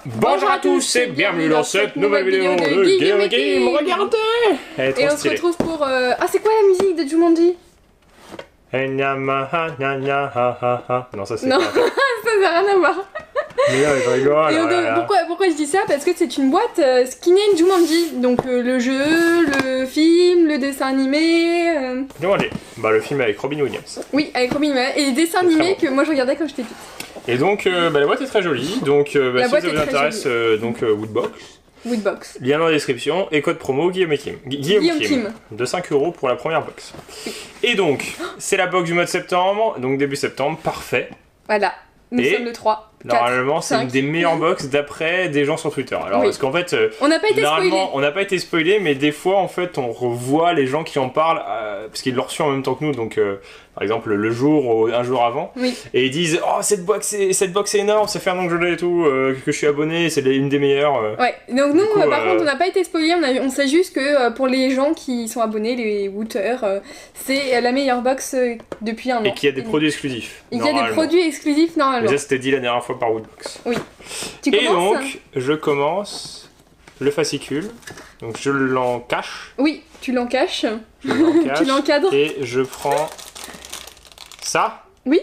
Bonjour à tous et bienvenue dans cette nouvelle vidéo de Game Game. Regardez. Elle est trop et on se stylée. retrouve pour... Ah, c'est quoi la musique de Jumanji? Non, ça c'est Non, pas. ça n'a rien à voir. Mais là, je rigole. Et pourquoi je dis ça? Parce que c'est une boîte skinée Jumanji. Donc le jeu, le film, le dessin animé... Jumanji. Bah le film avec Robin Williams. Oui, avec Robin Williams. Et les dessins C'est très animés bon. que moi je regardais quand j'étais petite. Et donc bah, la boîte est très jolie. Donc si boîte ça est vous très intéresse, Woodbox. Woodbox. Lien dans la description et code promo Guillaume Kim. Guillaume Kim. Kim. De 5 € pour la première box. Et donc, c'est la box du mois de septembre, donc début septembre, parfait. Voilà. Nous Et sommes le 3. Normalement, c'est 5. une des meilleures box d'après des gens sur Twitter. Alors, Oui. parce qu'en fait, On n'a pas été spoilés. généralement, on n'a pas été spoilé, mais des fois, en fait, on revoit les gens qui en parlent, parce qu'ils l'ont reçu en même temps que nous, donc par exemple le jour ou un jour avant, Oui. et ils disent oh cette box est énorme, ça fait un an que je l'ai et tout, que je suis abonné, c'est une des meilleures. Ouais, donc nous, coup, par contre, on n'a pas été spoilés, on sait juste que pour les gens qui sont abonnés, les Wooters, c'est la meilleure box depuis un an. Et qu'il y a des produits exclusifs. Et qu'il y a des normalement. produits exclusifs Mais normalement. ça, c'était dit la dernière fois par Woodbox. Oui. Tu Et commences? donc, je commence le fascicule. Donc, je l'encache. Oui, tu l'encaches. Je l'encache. Tu l'encadres. Et je prends ça. Oui.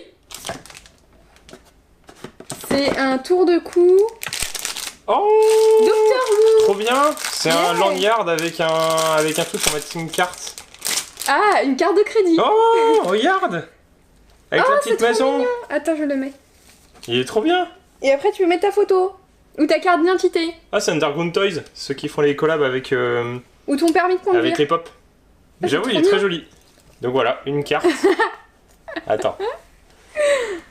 C'est un tour de cou. Oh Docteur Who. Trop bien. C'est un Yeah. lanyard avec un truc pour mettre une carte. Ah, une carte de crédit. Oh, regarde. Avec la c'est petite trop maison. mignon. Attends, je le mets. Il est trop bien. Et après, tu peux mettre ta photo. Ou ta carte d'identité. Ah, c'est Underground Toys, ceux qui font les collabs avec, Ou ton permis de conduire. avec les pop. Ah, J'avoue, c'est il est trop très bien. joli. Donc voilà, une carte. Attends.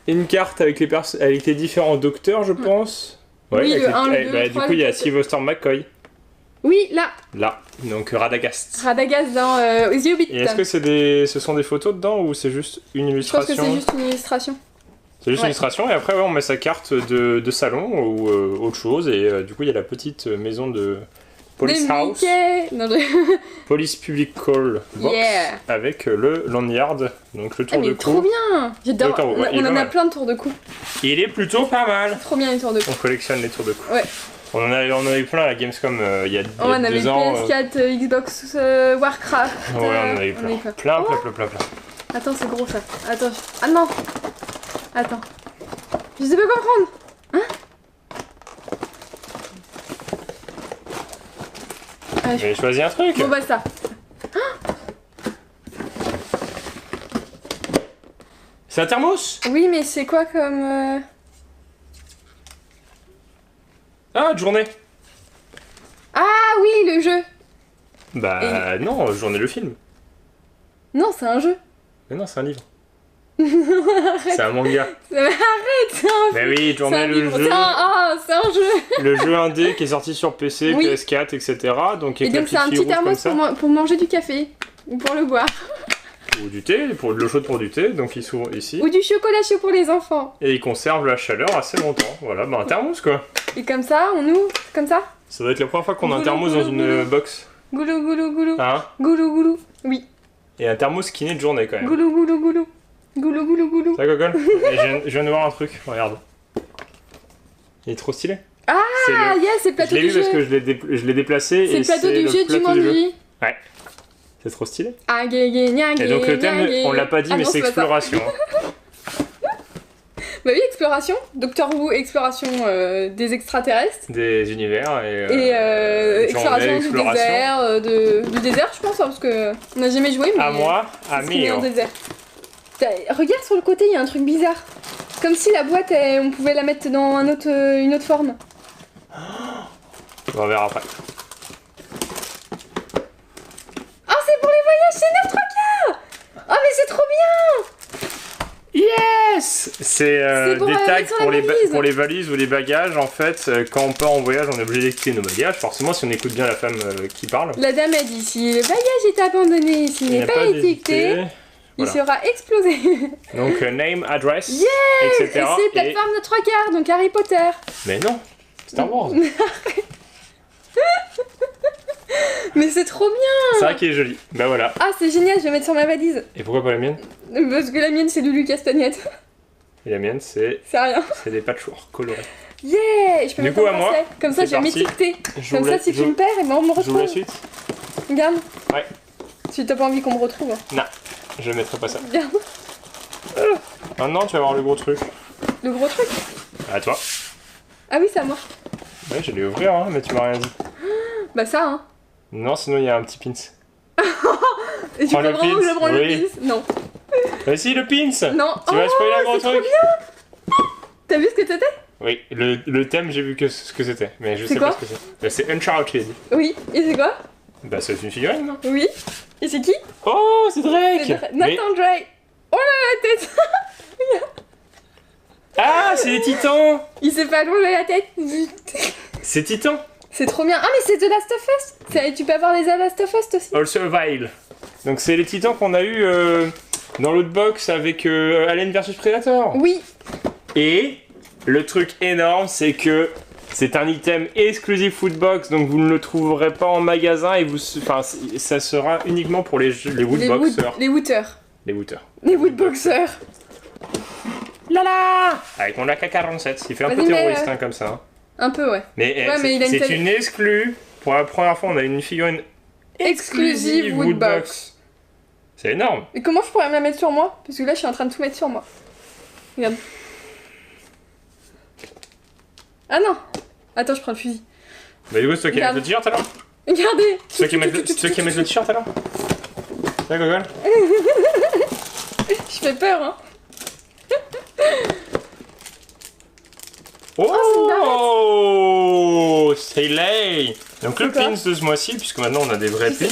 Une carte avec les différents docteurs, je pense. Oui, avec le 1, le 2, le du 3, coup, il y a le 4. Sylvester McCoy. Oui, là. Là, donc Radagast. Radagast dans The Hobbit. Et est-ce que ce sont des photos dedans ou c'est juste une Je pense illustration? que c'est juste une illustration. C'est juste une Ouais. illustration et après ouais, on met sa carte de salon ou autre chose et du coup il y a la petite maison de Police Des House, Mickey. Non, Police Public Call Box Yeah. avec le lanyard, donc le Ah, tour mais de trop cou. bien. J'adore. Doctor Who, ouais, il est On pas en a mal. plein de tours de cou. Il est plutôt pas mal. Trop bien les tours de cou. On collectionne les tours de cou. Ouais. On en a eu plein à la Gamescom il y a, Oh, on avait 2 ans. PS4, Xbox, Warcraft. Ouais, on en a eu plein. Plein. Attends, c'est gros ça. Attends. Ah non. Attends. Je sais pas quoi prendre. Ah, J'ai choisi un truc. Bon bah ça. C'est un thermos. Oui, mais c'est quoi comme... Ah, journée. Ah oui, le jeu. Bah non, journée le film. Non, c'est un jeu. Mais non, c'est un livre. C'est un manga. Arrête, c'est un Mais oui, C'est journée un le livre. jeu. C'est un jeu. Le jeu indé qui est sorti sur PC, Oui. PS4, etc. Donc Et avec la donc c'est un petite fille petit rouge comme thermos ça. pour manger du café. Ou pour le boire. Ou du thé, pour de l'eau chaude pour du thé, donc il s'ouvre ici. Ou du chocolat chaud pour les enfants. Et il conserve la chaleur assez longtemps. Voilà, bah un thermos quoi. Et comme ça, on ouvre, comme ça. Ça doit être la première fois qu'on a un Goulou, thermos dans goulou, une goulou. box. Goulou, goulou, goulou. Hein. Goulou, goulou. Oui. Et un thermos qui naît de journée quand même. Goulou, goulou, goulou. Goulou, goulou, goulou. Ça Gogol. Et je viens de voir un truc, regarde. Il est trop stylé. Ah, C'est le- yes, c'est le Je plateau l'ai du vu jeu. parce que je l'ai déplacé. C'est et le plateau du jeu du plateau du jeu. Jumanji. Ouais. C'est trop stylé. Ah, gay, gay, gna, Et gay, donc le thème, gna, on l'a pas dit, Ah mais non, c'est pas ça. exploration. Bah oui, exploration. Doctor Who, exploration des extraterrestres. Des univers et. Et exploration du exploration. désert, du désert, je pense, hein, parce que on n'a jamais joué. Mais À moi, à c'est ce qu'il y a Mio. en désert. Regarde sur le côté, il y a un truc bizarre. Comme si la boîte, on pouvait la mettre dans une autre forme. On verra après. Oh, c'est pour les voyages, c'est 9 3 quarts. Oh, mais c'est trop bien. Yes. C'est C'est pour, des tags mettre sur la pour valise. pour les valises ou les bagages. En fait, quand on part en voyage, on est obligé d'écouter nos bagages. Forcément, si on écoute bien la femme qui parle. La dame a dit, si le bagage est abandonné, s'il Il n'y n'est a pas étiqueté, il Voilà. sera explosé. Donc name, address, Et etc. c'est plateforme de 3 quarts, donc Harry Potter. Mais non, Star Wars. Mais c'est trop bien. C'est vrai qu'il est joli. Bah voilà. Ah, c'est génial, je vais mettre sur ma valise. Et pourquoi pas la mienne? Parce que la mienne, c'est Lulu Castagnette. Et la mienne, c'est C'est rien. des patchworks colorés. Yeah, je peux Du mettre coup, en à moi, français. Comme ça, c'est je vais parti. m'étiqueter. Je Comme vous ça, la- si je- tu me perds, et ben on me Je vous retrouve. la suite. Regarde. Ouais. Si t'as pas envie qu'on me retrouve. Non, je mettrai pas ça. Regarde. Maintenant, tu vas voir le gros truc. Le gros truc. À toi. Ah oui, c'est à moi. Ouais, j'allais ouvrir, hein, mais tu m'as rien dit. Bah ça, hein. Non, sinon il y a un petit pins. Et tu Prends peux le vraiment pins, que je prends oui. le pins? Non. Vas-y, le pins. Non. Tu vas spoiler un gros c'est trop truc. bien. T'as vu ce que c'était? Oui, le thème, j'ai vu ce que c'était, mais je C'est sais pas quoi ce que c'est. Bah, c'est Uncharted. Oui. Et c'est quoi? Bah, c'est une figurine, non? Oui. Et c'est qui? Oh, c'est Drake. C'est Mais- Nathan Drake. Oh là la tête. Ah, c'est les titans. Il s'est fait allonger la tête. C'est Titan. C'est trop bien. Ah mais c'est The Last of Us. Tu peux avoir les The Last of Us aussi. Also Vile. Donc, c'est les titans qu'on a eu dans l'autre box avec Alien vs Predator. Oui. Et le truc énorme, c'est que c'est un item exclusif Foodbox, donc vous ne le trouverez pas en magasin et enfin, ça sera uniquement pour les Woodboxers. Les Wooters. Les Wooters. Les Woodboxers. Lala avec mon AK-47, il fait un peu Vas-y, mais, terroriste hein, comme ça. Hein. Un peu ouais. Mais, Ouais, mais il a une c'est telle- une exclue. Pour la première fois, on a une figurine Exclusive Woodbox. C'est énorme. Et comment je pourrais me la mettre sur moi? Parce que là je suis en train de tout mettre sur moi. Regarde. Ah non. Attends, je prends le fusil. Bah du coup, c'est toi qui mets Regarde. le t-shirt alors? Regardez. C'est toi qui mets le t-shirt alors? Ça, Gogol? Je fais peur hein. Oh, stylé. Donc le C'est quoi pins de ce mois-ci, puisque maintenant on a des vrais pins.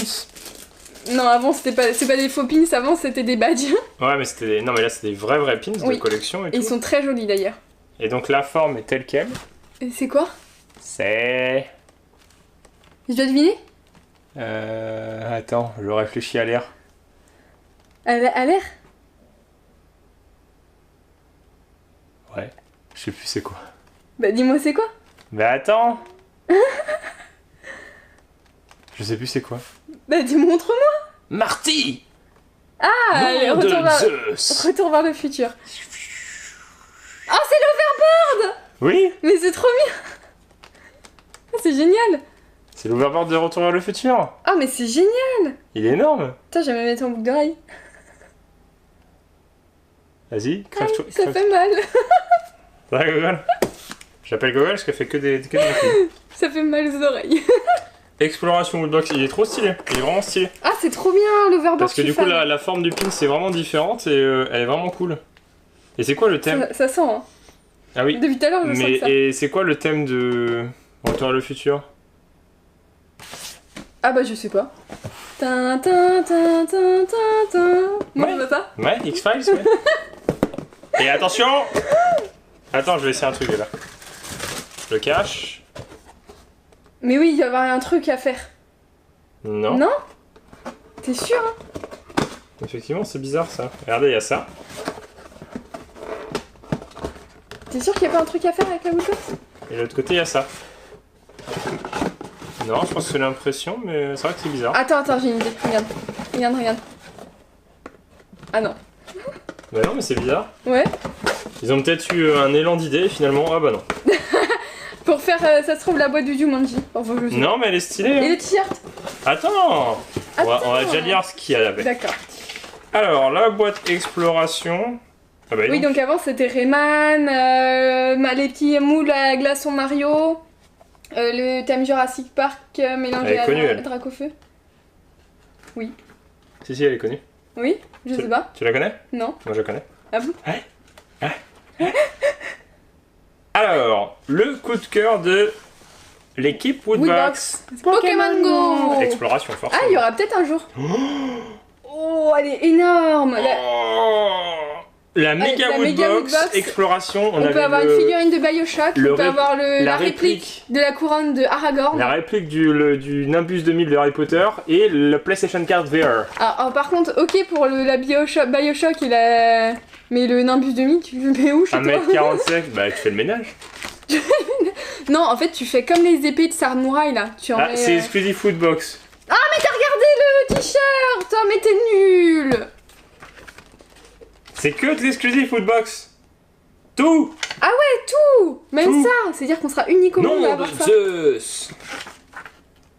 Non, avant c'est pas des faux pins, avant c'était des badges. Ouais, mais c'était non, mais là c'est des vrais pins de Oui. collection et Et tout. ils sont très jolis d'ailleurs. Et donc la forme est telle quelle. Et c'est quoi? C'est Je dois deviner? attends, je réfléchis à l'air. À l'air? Ouais, je sais plus c'est quoi. Bah dis-moi c'est quoi? Mais attends. Je sais plus c'est quoi. Bah dis-moi montre-moi. Marty. Ah, allez, Nom retour de Zeus. vers le futur. Oh c'est l'overboard. Oui, Mais c'est trop bien. Ah, c'est génial. c'est l'overboard de Retour vers le futur. Ah mais c'est génial. Il est énorme. Putain, j'ai même mettre en boucle d'oreille. Vas-y, crève-toi. Ça fait mal. Ouais, Gogol. J'appelle Gogol parce qu'elle fait que des films. Ça fait mal aux oreilles. Exploration Woodbox, il est trop stylé. Il est vraiment stylé. Ah c'est trop bien l'overboard. Parce que je du suis coup, fan. la forme du pin c'est vraiment différente et elle est vraiment cool. Et c'est quoi le thème? Ça sent hein. Ah oui. Depuis tout à l'heure je sens Mais que ça. et c'est quoi le thème de Retour vers le futur? Ah bah je sais pas. Tin, tin, tin, tin, tin, tin. Moi Ouais. je vois pas. Ouais, X-Files, ouais. Et attention! Attends, je vais essayer un truc là. Je le cache. Mais oui, il y avoir un truc à faire. Non. Non? T'es sûr hein? Effectivement, c'est bizarre ça. Regardez, il y a ça. T'es sûr qu'il y a pas un truc à faire avec la Woodbox? Et de l'autre côté, il y a ça. Non, je pense que c'est l'impression, mais c'est vrai que c'est bizarre. Attends, j'ai une idée. Regarde. Ah non. Bah non, mais c'est bizarre. Ouais. Ils ont peut-être eu un élan d'idée et finalement, ah bah non. Pour faire, ça se trouve, la boîte du Jumanji. Enfin, je sais. Non, mais elle est stylée. Et Hein. le t-shirt? Attends, on va déjà Attends. lire ce qu'il y a avec. D'accord. Alors, la boîte exploration. Ah bah Oui, non. donc avant c'était Rayman, les petits moules à glaçons Mario, le thème Jurassic Park mélangé Elle est à connue, elle. Dracofeu. Si, elle est connue. Oui, je sais pas. Tu la connais? Non. Moi, je la connais. Ah bon? Alors, le coup de cœur de l'équipe Woodbox. Pokémon Go. Exploration, forcément. Ah, il y aura peut-être un jour. Oh, elle est énorme. La méga la méga Woodbox, Woodbox. exploration. On peut avoir une figurine de Bioshock, le on peut ré- avoir la la réplique de la couronne de Aragorn. La réplique du Nimbus 2000 de Harry Potter et le PlayStation Card VR. Alors, par contre, ok pour la Bioshock et la... Mais le Nimbus 2000, tu le mets où chez toi? 1m47, bah tu fais le ménage. Non, en fait, tu fais comme les épées de samouraï là. Tu en Ah, mets, c'est exclusif Foodbox. Ah, mais t'as regardé le t-shirt! Oh, mais t'es nul! C'est que de l'exclusif Foodbox. Tout. Tout. Même Tout. ça, c'est-à-dire qu'on sera unique au monde à Non, avoir ça. Zeus.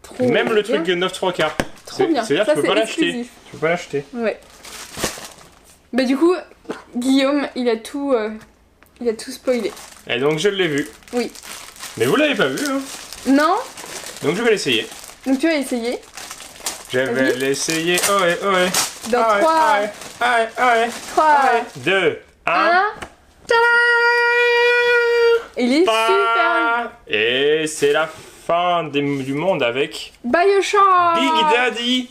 Trop Même le bien. truc de 9 3 quarts. Trop bien. C'est-à-dire Ça, que tu peux c'est pas l'acheter. exclusif. Tu peux pas l'acheter. Ouais. Bah du coup, Guillaume, il a tout spoilé. Et donc je l'ai vu. Oui. Mais vous l'avez pas vu, hein. Non. Donc je vais l'essayer. Donc tu vas essayer. Je vais l'essayer. Oh ouais, oh ouais. Dans Ah ouais, 3, ah ouais, ah ouais, ah ouais. 3, 2, 1. 1. Il est super. Et c'est la fin du monde avec Bioshock. Big Daddy.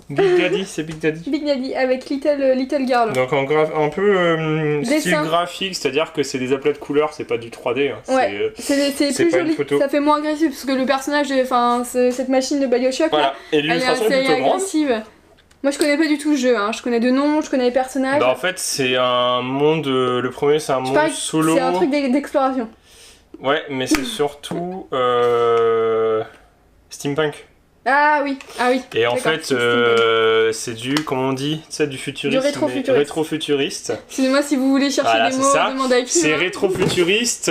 Big Daddy, c'est Big Daddy. Big Daddy avec Little Girl. Donc un peu style Dessin. graphique, c'est-à-dire que c'est des aplats de couleurs, c'est pas du 3D. Hein. Ouais, c'est c'est plus pas une joli, photo. ça fait moins agressif parce que le personnage, enfin cette machine de Bioshock, Voilà, là, et elle est l'illustration assez est plutôt grande. agressive. Moi je connais pas du tout le jeu, hein. Je connais de noms, je connais les personnages. Bah, en fait, c'est un monde. Le premier, c'est un Je monde parie que solo. c'est un truc d'exploration. Ouais, mais c'est surtout. Steampunk. Ah oui, ah oui. Et en D'accord, fait, c'est c'est du. Comment on dit? Tu sais, du futuriste. Du rétrofuturiste. mais rétrofuturiste. Excusez-moi si vous voulez chercher Voilà, des c'est mots, ça. demandez à qui. C'est hein. rétrofuturiste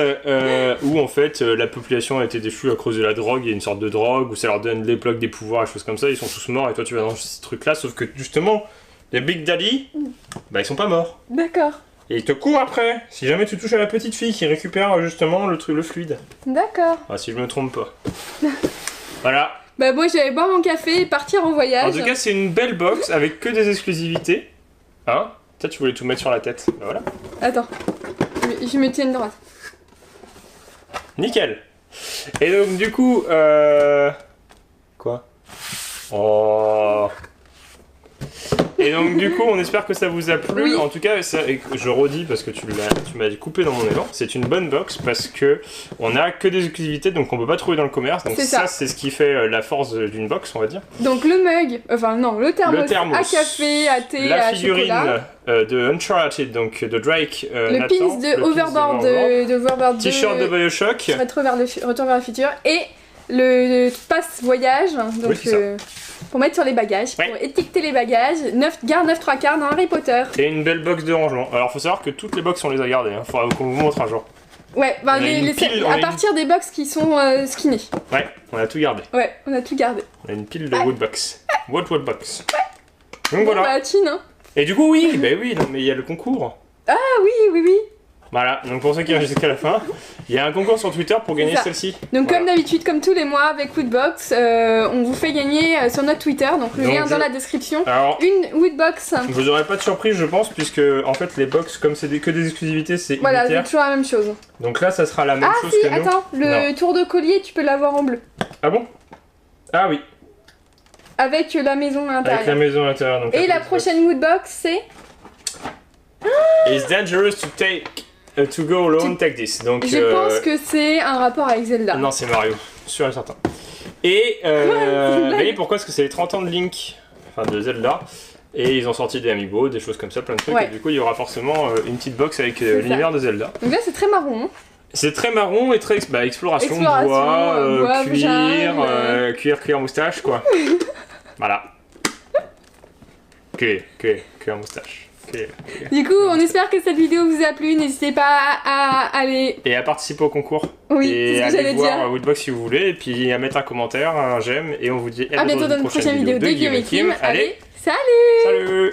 où en fait la population a été déchue à cause de la drogue, il y a une sorte de drogue où ça leur donne des blocs, des pouvoirs, des choses comme ça, ils sont tous morts et toi tu vas dans ce truc là, sauf que justement les Big Daddy, bah ils sont pas morts. D'accord, Et ils te courent après, si jamais tu touches à la petite fille qui récupère justement le fluide. d'accord. Ah, si je me trompe pas. Voilà. Bah moi j'allais boire mon café et partir en voyage. En tout cas c'est une belle box avec que des exclusivités. Hein? Toi tu voulais tout mettre sur la tête. Bah voilà. Attends, je me tiens une droite. Nickel. Et donc du coup, quoi? Oh. Et donc du coup, on espère que ça vous a plu. Oui. En tout cas, ça, et je redis parce que tu m'as coupé dans mon élan. C'est une bonne box parce que on a que des exclusivités, donc on peut pas trouver dans le commerce. Donc C'est ça. c'est ce qui fait la force d'une box, on va dire. Donc le mug, enfin non, le thermos, thermos. à café, à thé, La à figurine chocolat. de Uncharted, donc de Drake. Le Nathan, pins de Overboard de Overboard 2. T-shirt de Bioshock. Retour vers le futur. Et le passe voyage, donc Oui, c'est ça. pour mettre sur les bagages, Ouais. pour étiqueter les bagages. 9 3 quarts dans Harry Potter. Et une belle box de rangement. Alors faut savoir que toutes les box on les a gardées. Hein. Faudra qu'on vous montre un jour. Ouais, bah, On a une pile, on a à une- partir des box qui sont skinny. Ouais, on a tout gardé. Ouais, on a tout gardé. On a une pile de Woodbox. Woodbox. Donc Bon, voilà. bah, Tine, hein. Et du coup, oui, bah oui, non, mais il y a le concours. Ah oui, oui, oui. Voilà, donc pour ceux qui restent jusqu'à la fin, il y a un concours sur Twitter pour gagner ça. celle-ci. Donc Voilà. comme d'habitude, comme tous les mois avec Woodbox, on vous fait gagner sur notre Twitter, donc le Donc, lien dans la description, Alors, une Woodbox. vous aurez pas de surprise, je pense, puisque en fait, les box, comme c'est que des exclusivités, c'est Voilà, c'est unitaire. toujours la même chose. Donc là, ça sera la même Ah chose si, que nous. attends, le tour de collier, tu peux l'avoir en bleu. Ah bon? Ah oui, Avec la maison à avec la l'intérieur. maison à l'intérieur. donc Et la prochaine Woodbox, c'est... It's dangerous to take to go alone, take this. Donc Je pense que c'est un rapport avec Zelda. non, c'est Mario, sûr et certain. Et c'est une blague. oui, pourquoi? Parce que c'est les 30 ans de Link, enfin de Zelda, et ils ont sorti des amiibo, des choses comme ça, plein de trucs, Ouais. et du coup il y aura forcément une petite box avec C'est l'univers de Zelda. Donc là, c'est très marron. Hein. C'est très marron et très exploration, Exploration, bois, bois, cuir, jungle. cuir, moustache, quoi. Voilà. Cuir, moustache. Cuir. Du coup, on espère que cette vidéo vous a plu. N'hésitez pas à aller... Et à participer au concours. Oui, Et c'est ce que allez j'allais voir dire. Woodbox si vous voulez, et puis à mettre un commentaire, un j'aime, et on vous dit À bientôt dans une prochaine vidéo de Guillaume et Kim. Allez, salut! Salut!